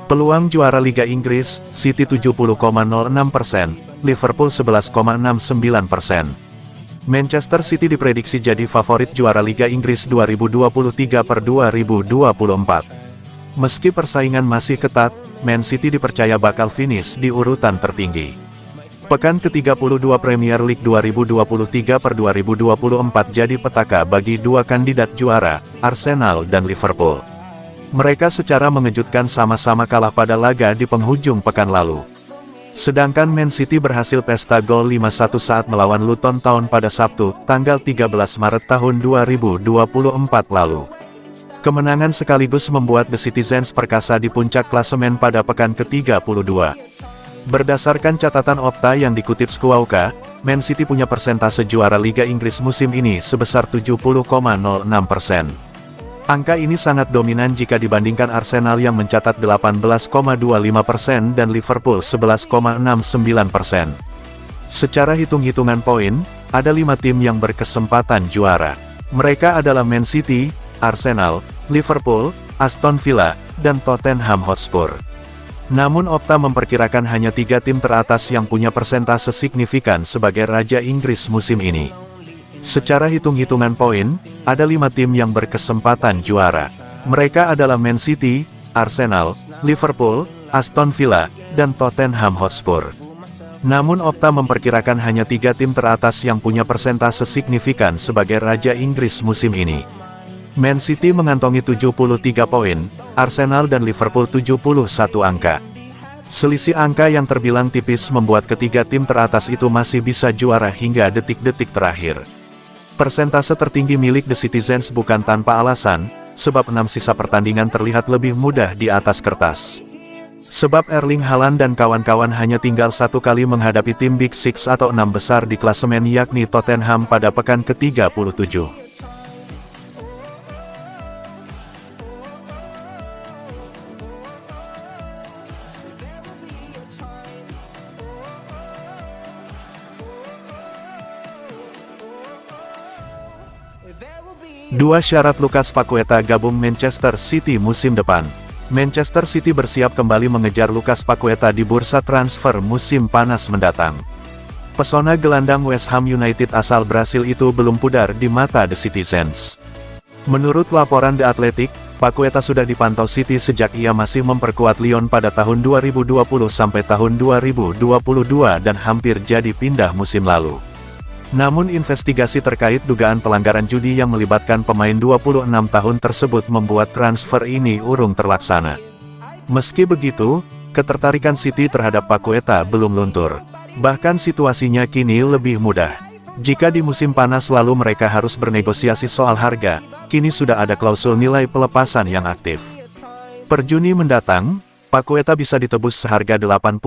Peluang juara Liga Inggris, City 70,06%, Liverpool 11,69%. Manchester City diprediksi jadi favorit juara Liga Inggris 2023/2024. Meski persaingan masih ketat, Man City dipercaya bakal finish di urutan tertinggi. Pekan ke-32 Premier League 2023/2024 jadi petaka bagi dua kandidat juara, Arsenal dan Liverpool. Mereka secara mengejutkan sama-sama kalah pada laga di penghujung pekan lalu. Sedangkan Man City berhasil pesta gol 5-1 saat melawan Luton Town pada Sabtu, tanggal 13 Maret tahun 2024 lalu. Kemenangan sekaligus membuat The Citizens perkasa di puncak klasemen pada pekan ke-32. Berdasarkan catatan Opta yang dikutip Squawka, Man City punya persentase juara Liga Inggris musim ini sebesar 70,06%. Angka ini sangat dominan jika dibandingkan Arsenal yang mencatat 18,25% dan Liverpool 11,69%. Secara hitung-hitungan poin, ada 5 tim yang berkesempatan juara. Mereka adalah Man City, Arsenal, Liverpool, Aston Villa, dan Tottenham Hotspur. Namun Opta memperkirakan hanya 3 tim teratas yang punya persentase signifikan sebagai Raja Inggris musim ini. Secara hitung-hitungan poin, ada 5 tim yang berkesempatan juara. Mereka adalah Man City, Arsenal, Liverpool, Aston Villa, dan Tottenham Hotspur. Namun Opta memperkirakan hanya 3 tim teratas yang punya persentase signifikan sebagai Raja Inggris musim ini. Man City mengantongi 73 poin, Arsenal dan Liverpool 71 angka. Selisih angka yang terbilang tipis membuat ketiga tim teratas itu masih bisa juara hingga detik-detik terakhir. Persentase tertinggi milik The Citizens bukan tanpa alasan, sebab 6 sisa pertandingan terlihat lebih mudah di atas kertas. Sebab Erling Haaland dan kawan-kawan hanya tinggal 1 kali menghadapi tim Big Six atau 6 besar di klasemen yakni Tottenham pada pekan ke-37. Dua syarat Lucas Paqueta gabung Manchester City musim depan. Manchester City bersiap kembali mengejar Lucas Paqueta di bursa transfer musim panas mendatang. Pesona gelandang West Ham United asal Brasil itu belum pudar di mata The Citizens. Menurut laporan The Athletic, Paqueta sudah dipantau City sejak ia masih memperkuat Lyon pada tahun 2020 sampai tahun 2022 dan hampir jadi pindah musim lalu. Namun investigasi terkait dugaan pelanggaran judi yang melibatkan pemain 26 tahun tersebut membuat transfer ini urung terlaksana. Meski begitu, ketertarikan City terhadap Paqueta belum luntur. Bahkan situasinya kini lebih mudah. Jika di musim panas lalu mereka harus bernegosiasi soal harga, kini sudah ada klausul nilai pelepasan yang aktif. Per Juni mendatang, Paqueta bisa ditebus seharga 85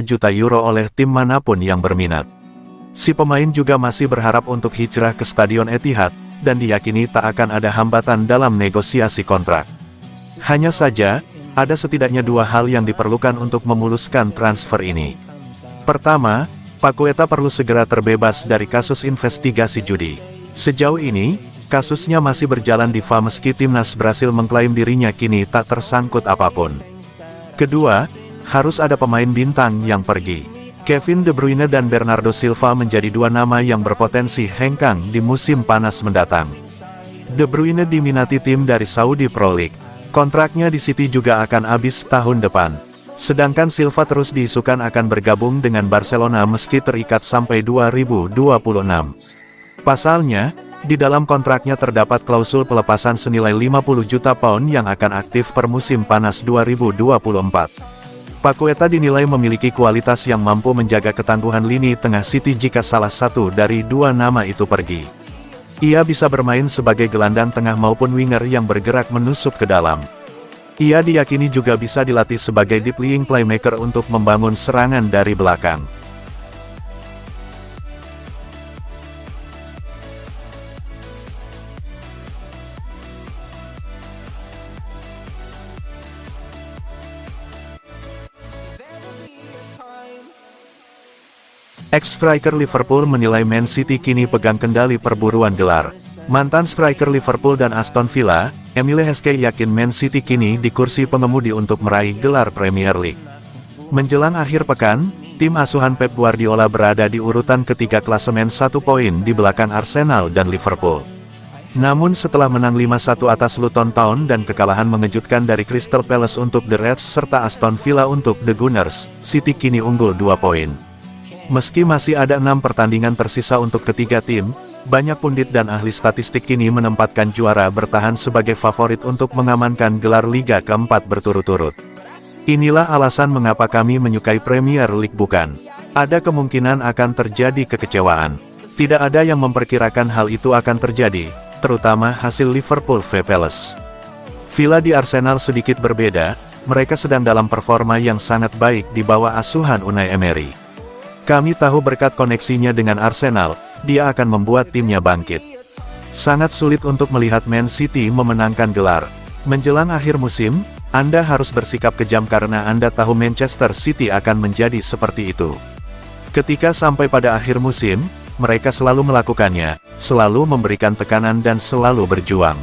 juta euro oleh tim manapun yang berminat. Si pemain juga masih berharap untuk hijrah ke Stadion Etihad, dan diyakini tak akan ada hambatan dalam negosiasi kontrak. Hanya saja, ada setidaknya 2 hal yang diperlukan untuk memuluskan transfer ini. Pertama, Paqueta perlu segera terbebas dari kasus investigasi judi. Sejauh ini, kasusnya masih berjalan di VAR meski timnas Brasil mengklaim dirinya kini tak tersangkut apapun. Kedua, harus ada pemain bintang yang pergi. Kevin De Bruyne dan Bernardo Silva menjadi 2 nama yang berpotensi hengkang di musim panas mendatang. De Bruyne diminati tim dari Saudi Pro League. Kontraknya di City juga akan habis tahun depan. Sedangkan Silva terus diisukan akan bergabung dengan Barcelona meski terikat sampai 2026. Pasalnya, di dalam kontraknya terdapat klausul pelepasan senilai 50 juta pound yang akan aktif per musim panas 2024. Paqueta dinilai memiliki kualitas yang mampu menjaga ketangguhan lini tengah City jika salah satu dari 2 nama itu pergi. Ia bisa bermain sebagai gelandang tengah maupun winger yang bergerak menusuk ke dalam. Ia diyakini juga bisa dilatih sebagai deep lying playmaker untuk membangun serangan dari belakang. Ex-striker Liverpool menilai Man City kini pegang kendali perburuan gelar. Mantan striker Liverpool dan Aston Villa, Emile Heskey yakin Man City kini di kursi pengemudi untuk meraih gelar Premier League. Menjelang akhir pekan, tim asuhan Pep Guardiola berada di urutan ketiga klasemen 1 poin di belakang Arsenal dan Liverpool. Namun setelah menang 5-1 atas Luton Town dan kekalahan mengejutkan dari Crystal Palace untuk The Reds serta Aston Villa untuk The Gunners, City kini unggul 2 poin. Meski masih ada 6 pertandingan tersisa untuk ketiga tim, banyak pundit dan ahli statistik kini menempatkan juara bertahan sebagai favorit untuk mengamankan gelar Liga keempat berturut-turut. Inilah alasan mengapa kami menyukai Premier League bukan. Ada kemungkinan akan terjadi kekecewaan. Tidak ada yang memperkirakan hal itu akan terjadi, terutama hasil Liverpool v Palace. Villa di Arsenal sedikit berbeda, mereka sedang dalam performa yang sangat baik di bawah asuhan Unai Emery. Kami tahu berkat koneksinya dengan Arsenal, dia akan membuat timnya bangkit. Sangat sulit untuk melihat Man City memenangkan gelar. Menjelang akhir musim, Anda harus bersikap kejam karena Anda tahu Manchester City akan menjadi seperti itu. Ketika sampai pada akhir musim, mereka selalu melakukannya, selalu memberikan tekanan dan selalu berjuang.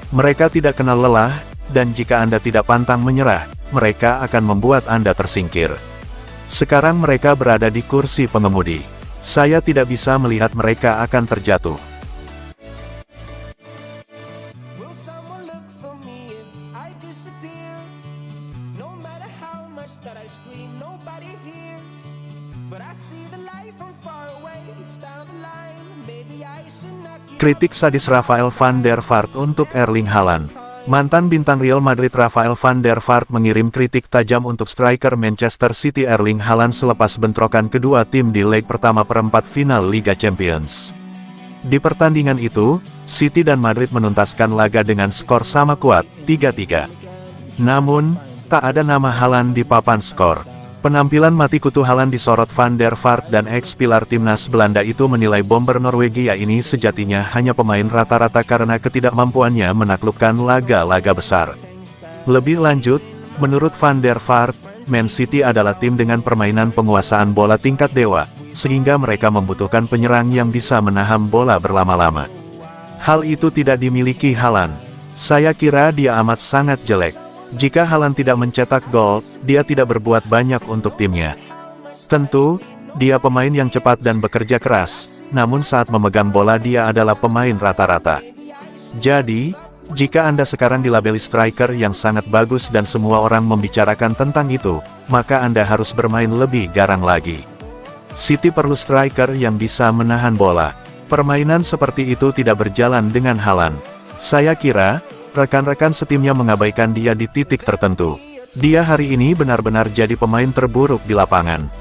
Mereka tidak kenal lelah, dan jika Anda tidak pantang menyerah, mereka akan membuat Anda tersingkir. Sekarang mereka berada di kursi pengemudi. Saya tidak bisa melihat mereka akan terjatuh. Kritik sadis Rafael van der Vaart untuk Erling Haaland. Mantan bintang Real Madrid Rafael van der Vaart mengirim kritik tajam untuk striker Manchester City Erling Haaland selepas bentrokan kedua tim di leg pertama perempat final Liga Champions. Di pertandingan itu, City dan Madrid menuntaskan laga dengan skor sama kuat, 3-3. Namun, tak ada nama Haaland di papan skor. Penampilan mati kutu Haaland disorot van der Vaart dan ex-pilar timnas Belanda itu menilai bomber Norwegia ini sejatinya hanya pemain rata-rata karena ketidakmampuannya menaklukkan laga-laga besar. Lebih lanjut, menurut van der Vaart, Man City adalah tim dengan permainan penguasaan bola tingkat dewa, sehingga mereka membutuhkan penyerang yang bisa menahan bola berlama-lama. Hal itu tidak dimiliki Haaland. Saya kira dia amat sangat jelek. Jika Haaland tidak mencetak gol, dia tidak berbuat banyak untuk timnya. Tentu, dia pemain yang cepat dan bekerja keras, namun saat memegang bola dia adalah pemain rata-rata. Jadi, jika Anda sekarang dilabeli striker yang sangat bagus dan semua orang membicarakan tentang itu, maka Anda harus bermain lebih garang lagi. City perlu striker yang bisa menahan bola. Permainan seperti itu tidak berjalan dengan Haaland. Saya kira, rekan-rekan setimnya mengabaikan dia di titik tertentu. Dia hari ini benar-benar jadi pemain terburuk di lapangan.